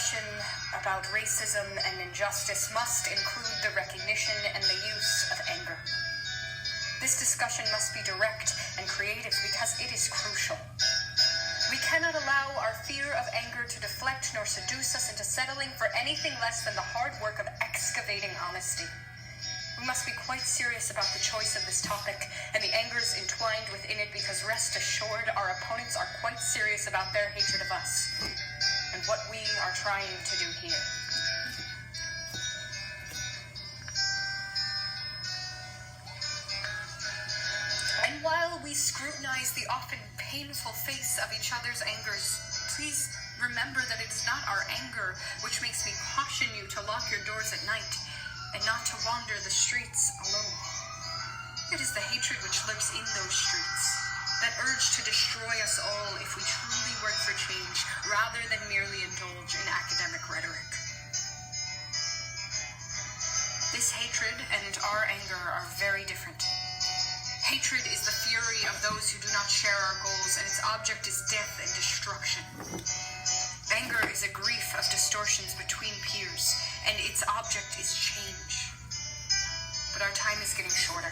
discussion about racism and injustice must include the recognition and the use of anger. This discussion must be direct and creative because it is crucial. We cannot allow our fear of anger to deflect nor seduce us into settling for anything less than the hard work of excavating honesty. We must be quite serious about the choice of this topic and the angers entwined within it, because rest assured our opponents are quite serious about their hatred of us and what we are trying to do here. And while we scrutinize the often painful face of each other's angers, please remember that it is not our anger which makes me caution you to lock your doors at night and not to wander the streets alone. It is the hatred which lurks in those streets, that urge to destroy us all if we truly work for change, rather than merely indulge in academic rhetoric. This hatred and our anger are very different. Hatred is the fury of those who do not share our goals, and its object is death and destruction. Anger is a grief of distortions between peers, and its object is change. But our time is getting shorter.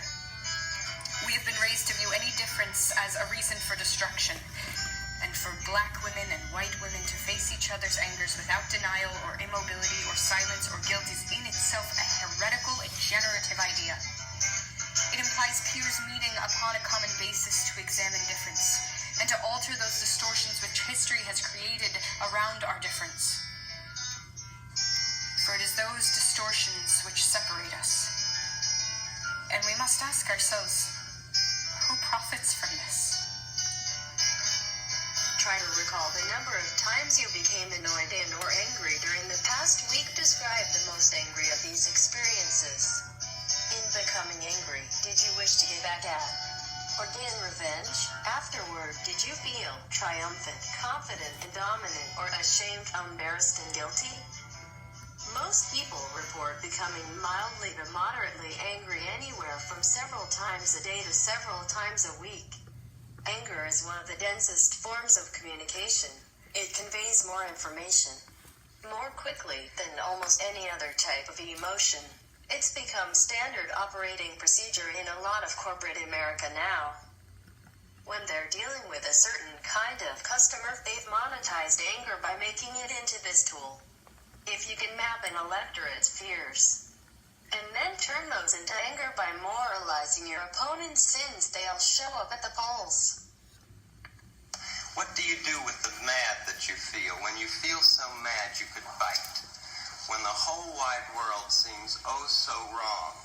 We have been raised to view any difference as a reason for destruction, and for black women and white women to face each other's angers without denial or immobility or silence or guilt is in itself a heretical and generative idea. It implies peers meeting upon a common basis to examine difference, and to alter those distortions which history has created around our difference. For it is those distortions which separate us. And we must ask ourselves, who profits from this? Try to recall the number of times you became annoyed and or angry during the past week. Describe the most angry of these experiences. In becoming angry, did you wish to get back at or gain revenge? Afterward, did you feel triumphant, confident, and dominant, or ashamed, embarrassed, and guilty? Most people report becoming mildly to moderately angry anywhere from several times a day to several times a week. Anger is one of the densest forms of communication. It conveys more information more quickly than almost any other type of emotion. It's become standard operating procedure in a lot of corporate America now. When they're dealing with a certain kind of customer, they've monetized anger by making it into this tool. If you can map an electorate's fears, and then turn those into anger by moralizing your opponent's sins, they'll show up at the polls. What do you do with the mad that you feel when you feel so mad you could bite? When the whole wide world seems oh so wrong,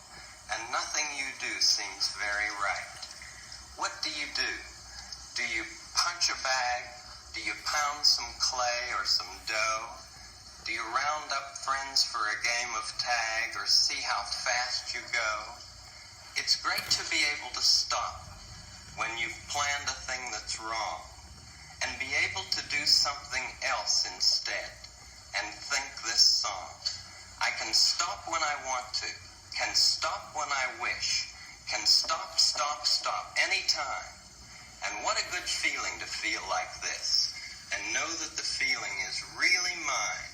and nothing you do seems very right? What do? Do you punch a bag? Do you pound some clay or some dough? Do you round up friends for a game of tag or see how fast you go? It's great to be able to stop when you've planned a thing that's wrong and be able to do something else instead and think this song. I can stop when I want to, can stop when I wish, can stop anytime. And what a good feeling to feel like this and know that the feeling is really mine.